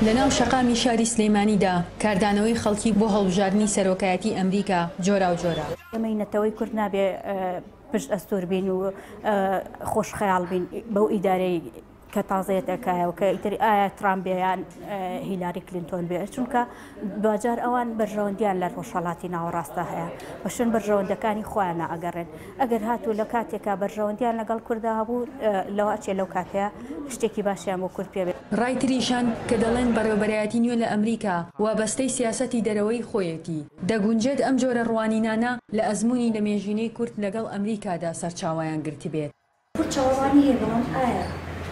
لەناو شەقامی شاری سلەیمانیدا کاردانەوەی خەڵکی بۆ هەڵبژاردننی سەرۆکایەتی ئەمریکا جۆرا و جۆرا. ئەمەی نەتەوەی کورد نابێ پشت ئەستۆر بین و خۆشخەیاڵ بین بەو ئیدارەی کە تازەیەتەکایەوە کە ئیتر ئایا ترامبیان هیلاری کلینتۆن بێ چونکە باجار ئەوان بەرژەوەندیان لە ڕۆژهەڵاتی ناوەڕاستە هەیە بەشن بەرژەوەندەکانی خۆیان ئەگەڕێن ئەگەر هاتوو لە کاتێکا بەرژەوەندیان لەگەڵ کووردا هەبوو لەواچێ لەو کاتەیە شتێکی باشیان بۆ کورد پێ بێت. ڕایتریشان کە دەڵێن بەڕێوەبەرایەتی نوێ لە ئەمریکا وابەستەی سیاسەتی دەرەوەی خۆیەتی دەگونجێت ئەم جۆرە ڕوانینانە لە ئەزمموی لە مێژینەی کورد لەگەڵ ئەمریکادا سەرچاوایان گرتی بێت. کورد چاوەڕوانی هەیە بەڵام ئایا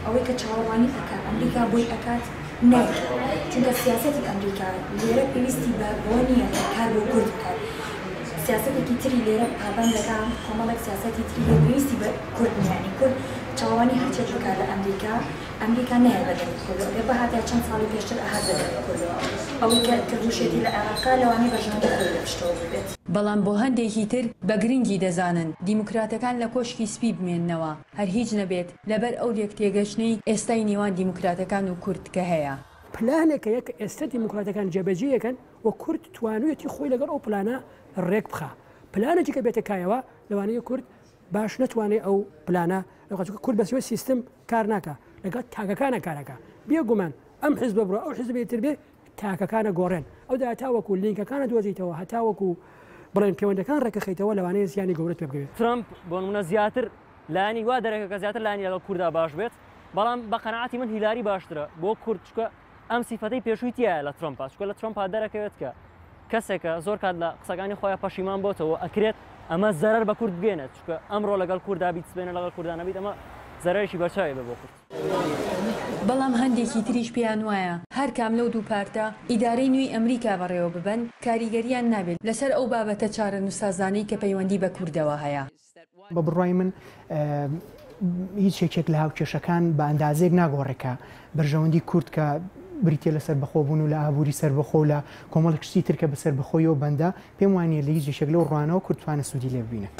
ئەوەی کە چاوەڕوانی ئەکات ئەمریکا بۆی ئەکات نایکات چونکە سیاسەتی ئەمریکا لێرە پێویستی بە بۆ نییە کار بۆ کورد بکات. سیاسەتێکی تری لێرە پابەندەکە کۆمەڵێک سیاسەتی تری پێویستی بە کورد نیانی کورد چاوەڕوانی هەرچێک بکات لە ئەمریکا نایە بەدەمی کوردەوە لێ بەهاتە چەند ساڵی پێشتر ئەهات بەدەمی کوردەوە ئەوەی کە کردوشێتی لە عێراقا لەوانەیە بەژەوەندی خۆی لە پشتەوە ببێت. بەڵام بۆ هەندێکی تر بە گرنگی دەزانن دیموکراتەکان لە کۆشکی سپی بمێننەوە هەر هیچ نەبێت لەبەر ئەو یەکتێگەشتنەی ئێستای نێوان دیموکراتەکان و کورد کە هەیە. پلانێکە یەک ئێستا دیموکراتەکان جێبەجێیەکەن و کورد توانوێتی خۆی لەگەڵ ئەو پلانە ڕێک بخە پلانێکی کە بێتە کایەوە لەوانەیە کورد باش نتوانێت ئەو پلانە لەخواتکە کورد بەسوە سیستم کار ناکە لەگەڵ تاکەکانە کارەکە بێگومان ئەم حیزب بڕە ئەو حیزبێتتر بێ تاکەکانە گۆڕێن ئەو هەتاوەکو لینکەکانە دۆزیتەوە هەتاوەکو بڵێن پەیوەندەکان ڕێکەخیتەوە لەوانەیە زیانی گەورەت پێ بگەوێت. ترامپ بۆ نمونە زیاتر لایانی وا دەرەکە کە زیاتر لایانی لەگەڵ کووردا باش بێت بەڵام بە قەناعەتی من هیلاری باشترە بۆ کورد چکە ئەم سیفەتەی پێشوویتیە لە ترامپ چکە لە ترامپ دەرەکەوێت کە کەسێکە زۆر کات لە قسەکانی خۆیان پەشیمان بۆتەوە ئەکرێت ئەمە زەرەر بە کورد بگێنێت چکە ئەمڕۆ لەگەڵ کووردا بیت سبێنە لەگەڵ کوردانە بیت ئەمە زەرەرێکی بەرچاوی بە بۆ کورد. بەڵام هەندێکی تریش پێیان وایە هەر کام لەو دوو پارتە ئیدارەی نوێی ئەمریکا بەڕێوە ببەن کاریگەریان نابێت لەسەر ئەو بابەتە چارە نووسازانەی کە پەیوەندی بە کوردەوە هەیە. بە بڕای من هیچ شێکێک لە هاوکێشەکان بە ئەندازێک ناگۆڕێکە بەرژەوەندی کورد کە بریتە لە سەربەخۆبوون و لە ئابووری سەربەخۆ لە کۆمەڵێک شتی ترکە بە سەربەخۆیەوە بەندە پێم وانە لە هیچ شێک لەو ڕوانەوە کوردتوانە سوودی لێ ببینە.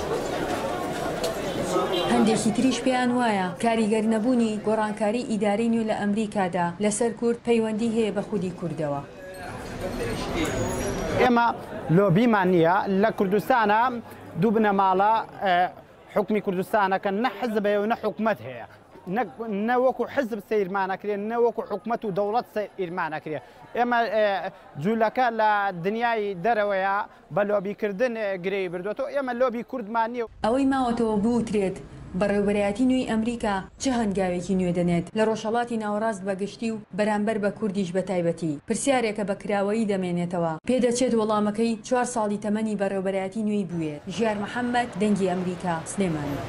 هەندێکی تریش پێیان وایە کاریگەر نەبوونی گۆڕانکاری ئیدارەی نوێ لە ئەمریکادا لەسەر کورد پەیوەندی هەیە بە خودی کوردەوە. ئێمە لۆبیمان نییە لە کوردستانە دوو بنەماڵە حکمی کوردستانەکە نە حزبەیە و نە حکومەت هەیە نەوەکو حزب سەیرمانەکرێن نەوەکو حکومەت و دەوڵەت سەیرمانەکرێ ئێمە جوولەکە لە دنیای دەرەوەیە بە لۆبیکردن گرەی بردوێتەوە ئێمە لۆبی کوردمان نییە. ئەوەی ماوەتەوە بوترێت بەڕێوەبەرایەتی نوێی ئەمریکا چه هەنگاوێکی نوێ دەنێت لە ڕۆژهەڵاتی ناوەڕاست بەگشتی و بەرامبەر بە کوردیش بە تایبەتی پرسیارێکە بە کراوەیی دەمێنێتەوە پێدەچێت وەڵامەکەی 4 ساڵی تەمەنی بەڕێوەبەرایەتی نوێی بوێت. ژیار محەممەد دەنگی ئەمریکا سلێمانی.